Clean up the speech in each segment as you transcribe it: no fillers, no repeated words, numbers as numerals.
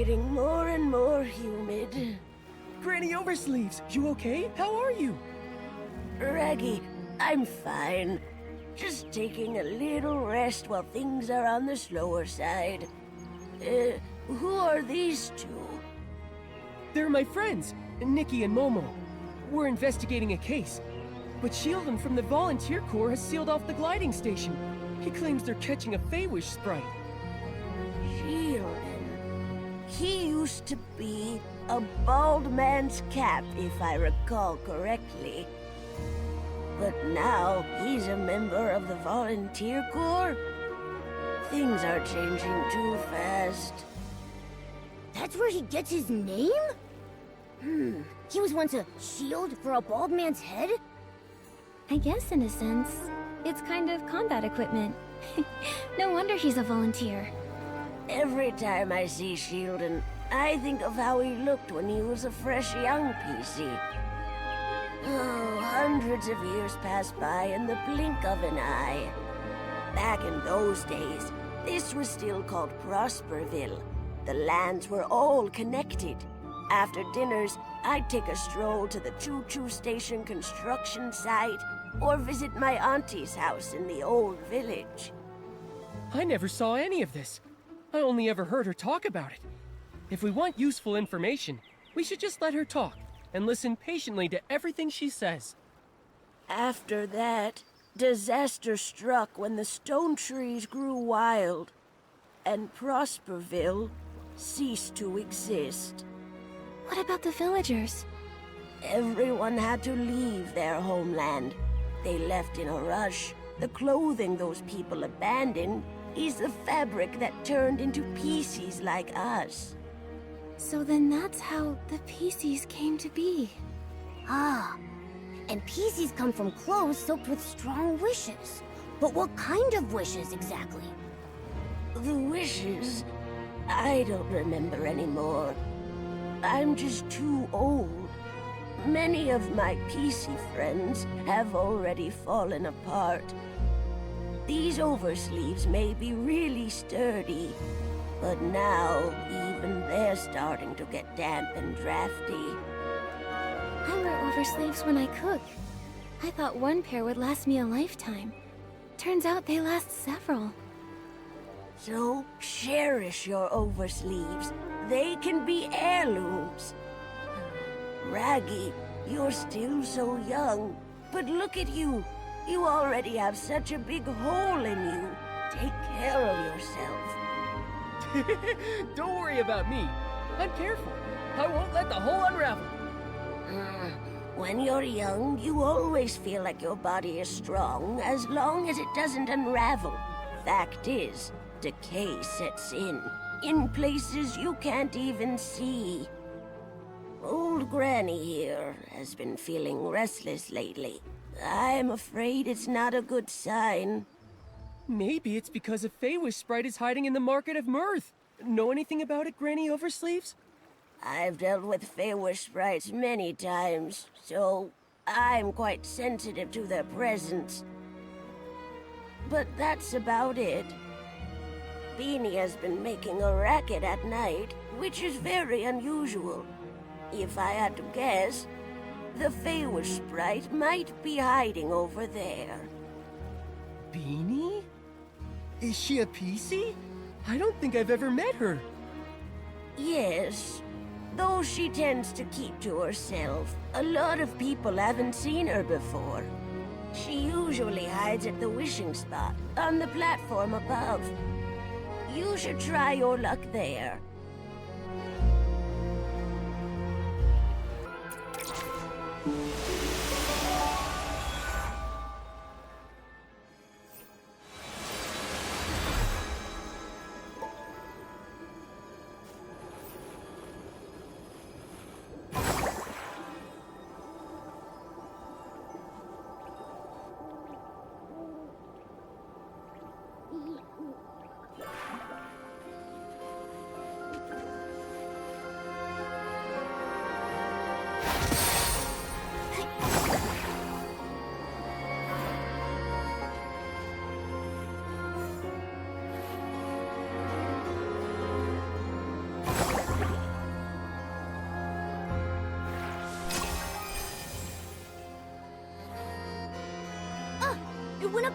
getting more and more humid. Granny Oversleeves, you okay? How are you? Raggy, I'm fine. Just taking a little rest while things are on the slower side. Who are these two? They're my friends, Nikki and Momo. We're investigating a case. But Sheldon from the Volunteer Corps has sealed off the gliding station. He claims they're catching a Faewish sprite. Sheldon. He used to be a bald man's cap, if I recall correctly. But now he's a member of the Volunteer Corps? Things are changing too fast. That's where he gets his name? He was once a shield for a bald man's head? I guess in a sense, it's kind of combat equipment. No wonder he's a volunteer. Every time I see Sheldon, I think of how he looked when he was a fresh young PC. Oh, hundreds of years pass by in the blink of an eye. Back in those days, this was still called Prosperville. The lands were all connected. After dinners, I'd take a stroll to the choo-choo station construction site or visit my auntie's house in the old village. I never saw any of this. I only ever heard her talk about it. If we want useful information, we should just let her talk and listen patiently to everything she says. After that, disaster struck when the stone trees grew wild, and Prosperville ceased to exist. What about the villagers? Everyone had to leave their homeland. They left in a rush. The clothing those people abandoned is the fabric that turned into PCs like us. So then that's how the PCs came to be. Ah, and PCs come from clothes soaked with strong wishes. But what kind of wishes exactly? The wishes? I don't remember anymore. I'm just too old. Many of my PC friends have already fallen apart. These oversleeves may be really sturdy, but now even they're starting to get damp and drafty. I wear oversleeves when I cook. I thought one pair would last me a lifetime. Turns out they last several. So cherish your oversleeves. They can be heirlooms. Raggy, you're still so young, but look at you. You already have such a big hole in you. Take care of yourself. Don't worry about me. I'm careful. I won't let the hole unravel. When you're young, you always feel like your body is strong as long as it doesn't unravel. Fact is, decay sets in places you can't even see. Old Granny here has been feeling restless lately. I'm afraid it's not a good sign. Maybe it's because a Faewish sprite is hiding in the Market of Mirth. Know anything about it, Granny Oversleeves? I've dealt with Faewish sprites many times, so I'm quite sensitive to their presence. But that's about it. Beanie has been making a racket at night, which is very unusual. If I had to guess, the Faewish sprite might be hiding over there. Beanie? Is she a PC? I don't think I've ever met her. Yes, though she tends to keep to herself. A lot of people haven't seen her before. She usually hides at the wishing spot, on the platform above. You should try your luck there.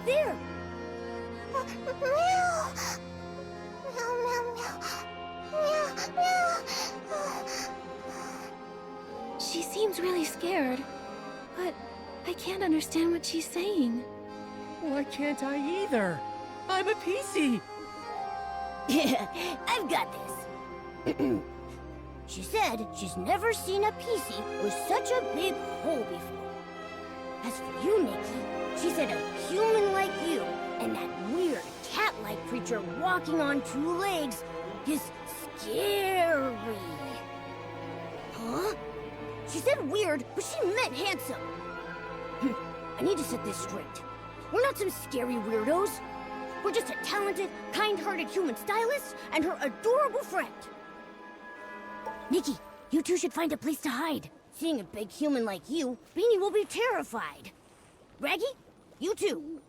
up there! Meow! Meow, meow, meow. Meow, meow. She seems really scared, but I can't understand what she's saying. Why can't I either? I'm a PC! Yeah, I've got this. She said she's never seen a PC with such a big hole before. As for you, Nikki, she said a human like you and that weird cat-like creature walking on two legs is scary. Huh? She said weird, but she meant handsome. I need to set this straight. We're not some scary weirdos. We're just a talented, kind-hearted human stylist and her adorable friend. Nikki, you two should find a place to hide. Seeing a big human like you, Beanie will be terrified. Raggy, you too.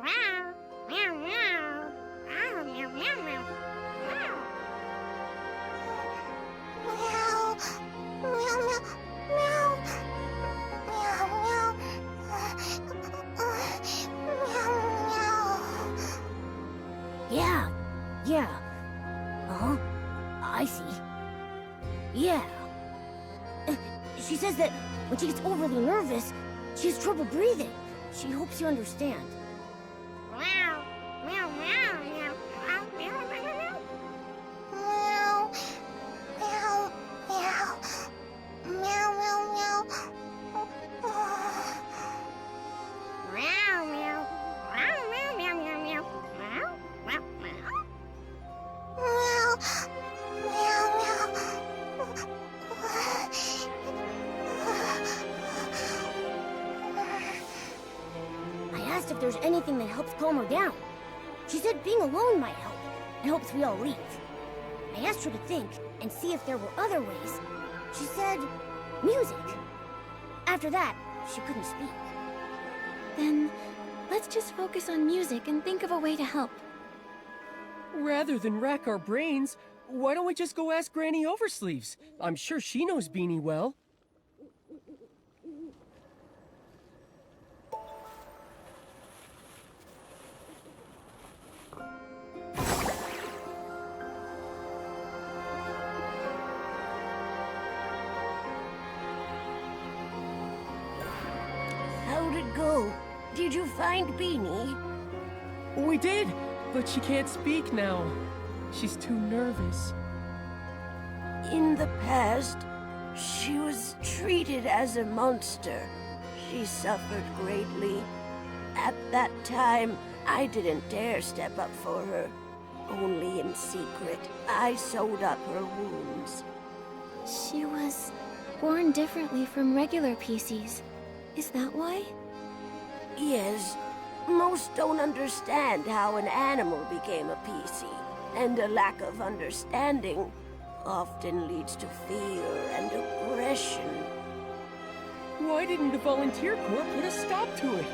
Meow, meow, meow. Meow, meow, meow, meow. Meow, meow, meow, meow. Meow, meow. Meow, meow. Yeah. Uh-huh. I see. Yeah. She says that when she gets overly nervous, she has trouble breathing. She hopes you understand. Meow, meow, meow, meow, meow, meow, meow, meow, meow, meow, meow, meow, meow. Meow, meow, meow, meow, meow, meow, meow, meow, meow, meow. I asked if there's anything that helps calm her down. She said being alone might help. It hopes we all leave. I asked her to think and see if there were other ways. She said music. After that, she couldn't speak. Then, let's just focus on music and think of a way to help. Rather than rack our brains, why don't we just go ask Granny Oversleeves? I'm sure she knows Beanie well. How'd it go? Did you find Beanie? We did, but she can't speak now. She's too nervous. In the past, she was treated as a monster. She suffered greatly. At that time, I didn't dare step up for her. Only in secret, I sewed up her wounds. She was born differently from regular PCs. Is that why? Yes, most don't understand how an animal became a PC, and a lack of understanding often leads to fear and aggression. Why didn't the volunteer corps put a stop to it?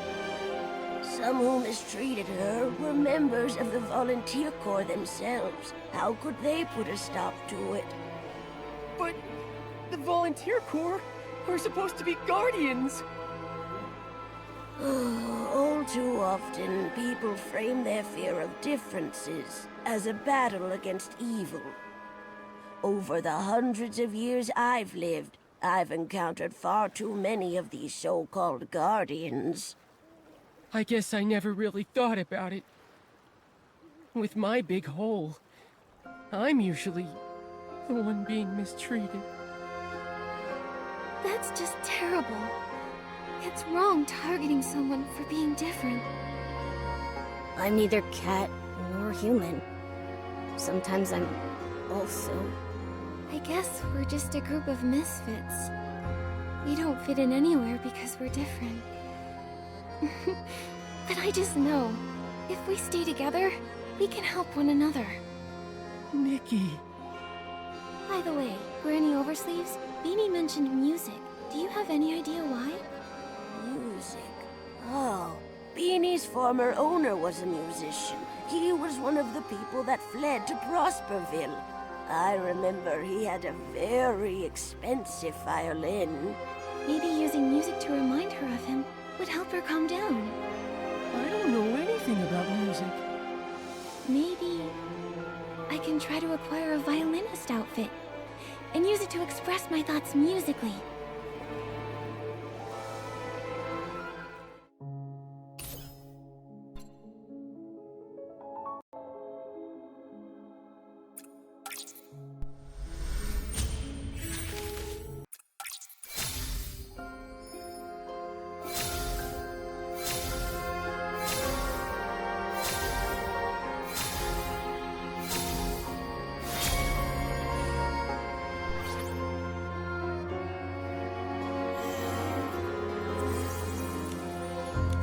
Some who mistreated her were members of the volunteer corps themselves. How could they put a stop to it? But the volunteer corps are supposed to be guardians. All too often, people frame their fear of differences as a battle against evil. Over the hundreds of years I've lived, I've encountered far too many of these so-called guardians. I guess I never really thought about it. With my big hole, I'm usually the one being mistreated. That's just terrible. It's wrong targeting someone for being different. I'm neither cat nor human. Sometimes I'm also... I guess we're just a group of misfits. We don't fit in anywhere because we're different. But I just know, if we stay together, we can help one another. Nikki. By the way, Granny Oversleeves, Beanie mentioned music. Do you have any idea why? Music. Oh, Beanie's former owner was a musician. He was one of the people that fled to Prosperville. I remember he had a very expensive violin. Maybe using music to remind her of him would help her calm down. I don't know anything about music. Maybe I can try to acquire a violinist outfit and use it to express my thoughts musically.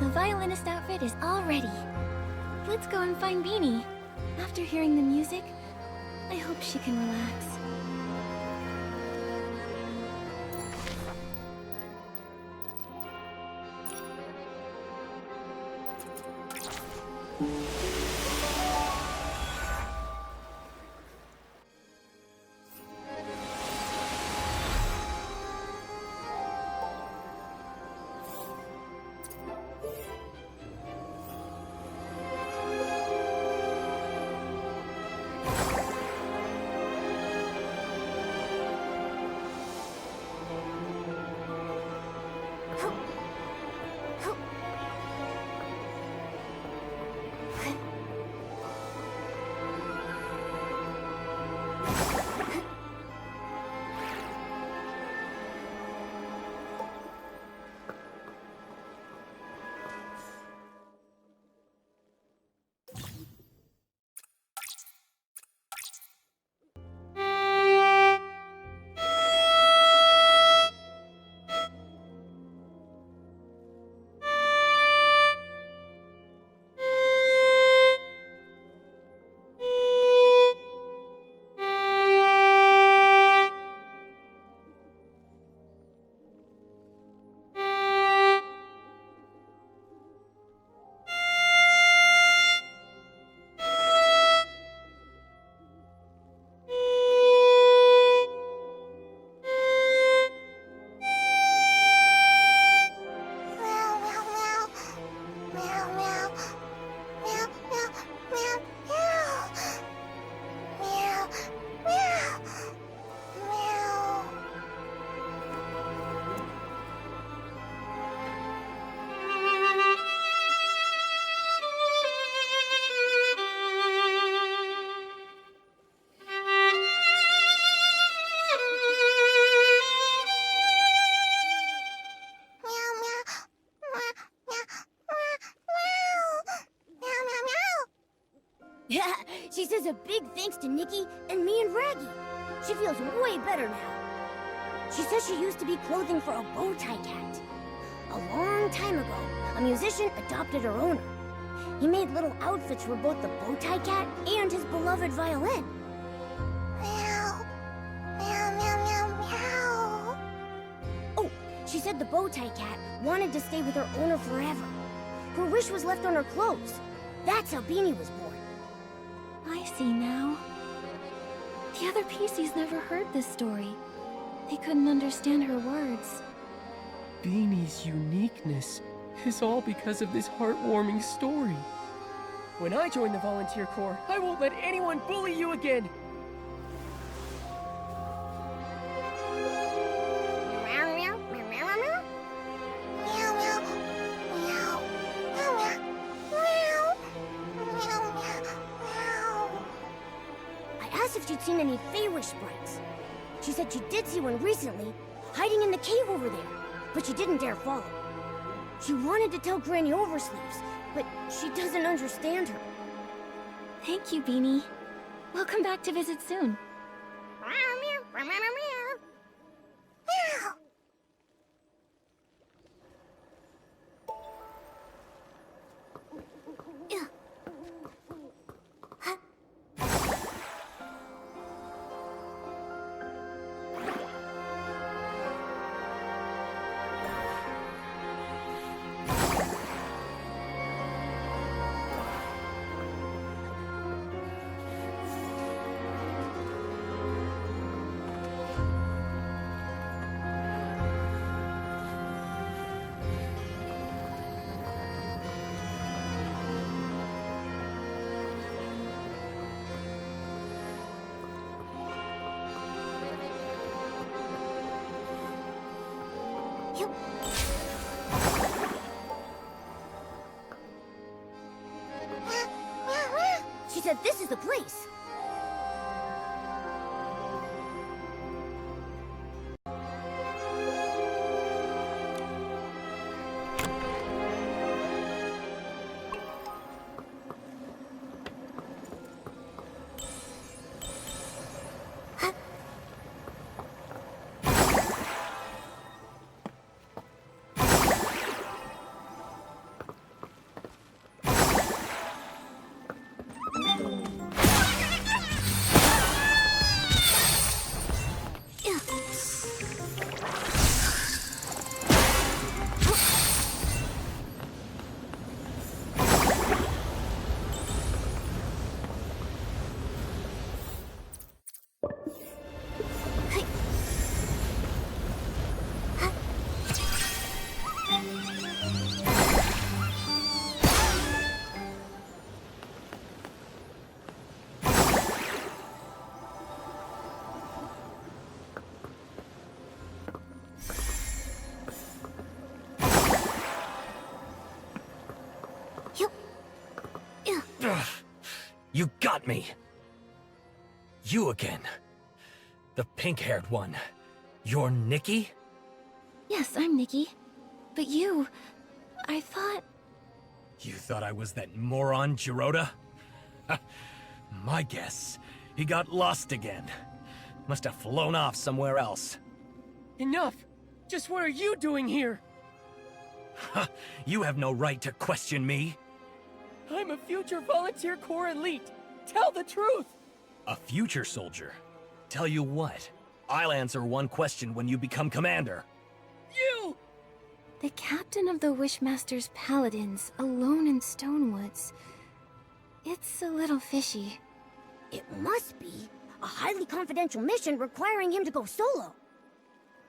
The violinist outfit is all ready. Let's go and find Beanie. After hearing the music, I hope she can relax. Yeah, she says a big thanks to Nikki and me and Raggy. She feels way better now. She says she used to be clothing for a bow tie cat. A long time ago, a musician adopted her owner. He made little outfits for both the bow tie cat and his beloved violin. Meow. Meow, meow, meow, meow. Oh, she said the bow tie cat wanted to stay with her owner forever. Her wish was left on her clothes. That's how Beanie was born. I see now. The other PCs never heard this story. They couldn't understand her words. Beanie's uniqueness is all because of this heartwarming story. When I join the volunteer corps, I won't let anyone bully you again. Meow, meow, meow, meow, meow. Meow, meow, meow. Meow, meow. Meow. Meow, meow, meow. I asked if she'd seen any Faewish sprites. She said she did see one recently, hiding in the cave over there, but she didn't dare follow. She wanted to tell Granny Oversleeves, but she doesn't understand her. Thank you, Beanie. We'll come back to visit soon. Meow, meow, meow, meow, meow. Meow. She said this is the place. You got me! You again. The pink-haired one. You're Nikki? Yes, I'm Nikki. But you... I thought... You thought I was that moron, Jirota? My guess. He got lost again. Must have flown off somewhere else. Enough! Just what are you doing here? You have no right to question me. I'm a future volunteer corps elite. Tell the truth! A future soldier? Tell you what, I'll answer one question when you become commander. You! The captain of the Wishmaster's Paladins, alone in Stonewoods. It's a little fishy. It must be a highly confidential mission requiring him to go solo.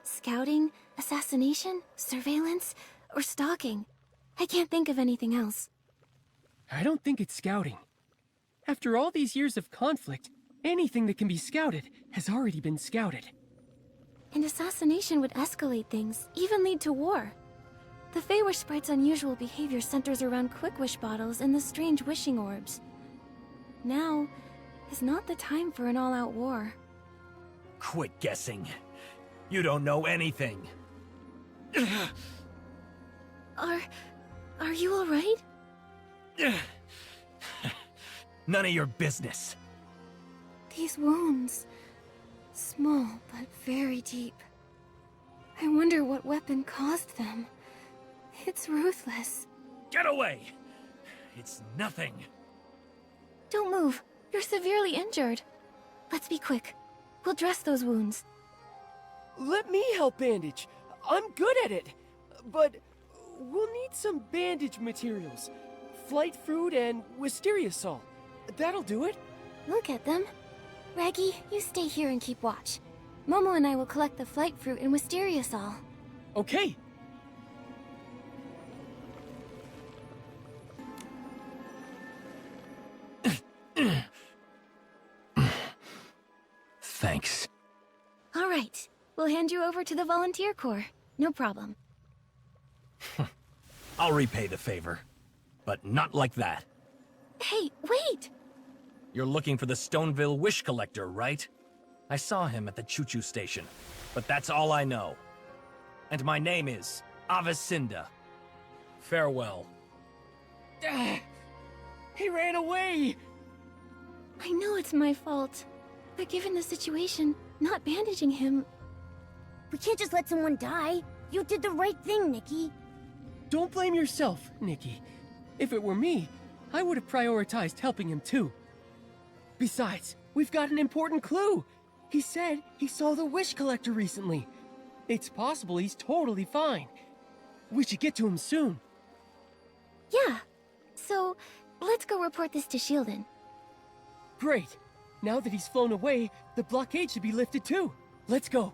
Scouting, assassination, surveillance, or stalking. I can't think of anything else. I don't think it's scouting. After all these years of conflict, anything that can be scouted has already been scouted. And assassination would escalate things, even lead to war. The Faewish Sprite's unusual behavior centers around quick wish bottles and the strange wishing orbs. Now is not the time for an all-out war. Quit guessing. You don't know anything. Are you alright? None of your business. These wounds... small, but very deep. I wonder what weapon caused them. It's ruthless. Get away! It's nothing. Don't move. You're severely injured. Let's be quick. We'll dress those wounds. Let me help bandage. I'm good at it. But we'll need some bandage materials. Flight fruit and wisteria salt. That'll do it. We'll get them. Raggy, you stay here and keep watch. Momo and I will collect the flight fruit and wisteria salt. Okay. Thanks. All right. We'll hand you over to the volunteer corps. No problem. I'll repay the favor. But not like that. Hey, wait! You're looking for the Stoneville Wish Collector, right? I saw him at the choo-choo station, but that's all I know. And my name is Avicinda. Farewell. He ran away! I know it's my fault. But given the situation, not bandaging him... We can't just let someone die. You did the right thing, Nikki. Don't blame yourself, Nikki. If it were me, I would have prioritized helping him too. Besides, we've got an important clue. He said he saw the Wish Collector recently. It's possible he's totally fine. We should get to him soon. Yeah. So, let's go report this to Shieldon. Great. Now that he's flown away, the blockade should be lifted too. Let's go.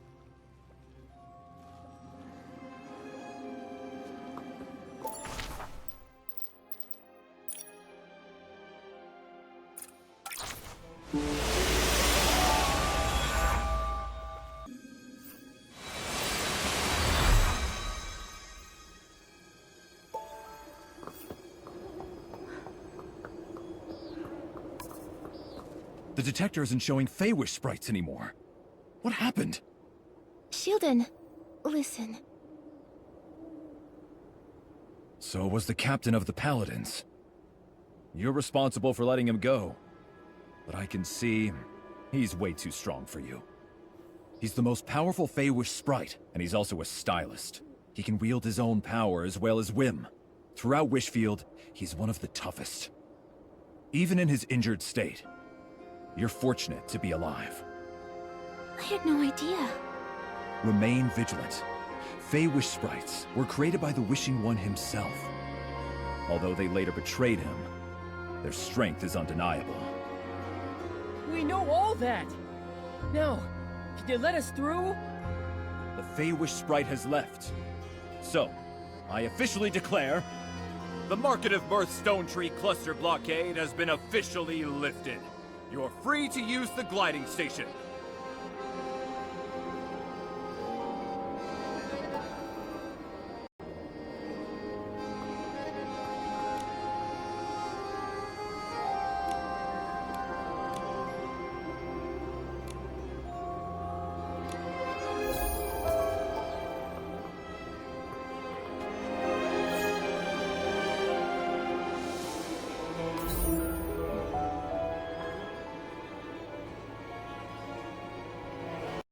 The detector isn't showing Faewish sprites anymore. What happened? Shieldon, listen. So it was the captain of the Paladins. You're responsible for letting him go. But I can see he's way too strong for you. He's the most powerful Faewish sprite, and he's also a stylist. He can wield his own power as well as whim. Throughout Wishfield, he's one of the toughest. Even in his injured state, you're fortunate to be alive. I had no idea. Remain vigilant. Faewish sprites were created by the Wishing One himself. Although they later betrayed him, their strength is undeniable. We know all that! Now, can you let us through? The Faewish sprite has left. So, I officially declare... The Market of Mirth Stone Tree Cluster blockade has been officially lifted. You're free to use the gliding station.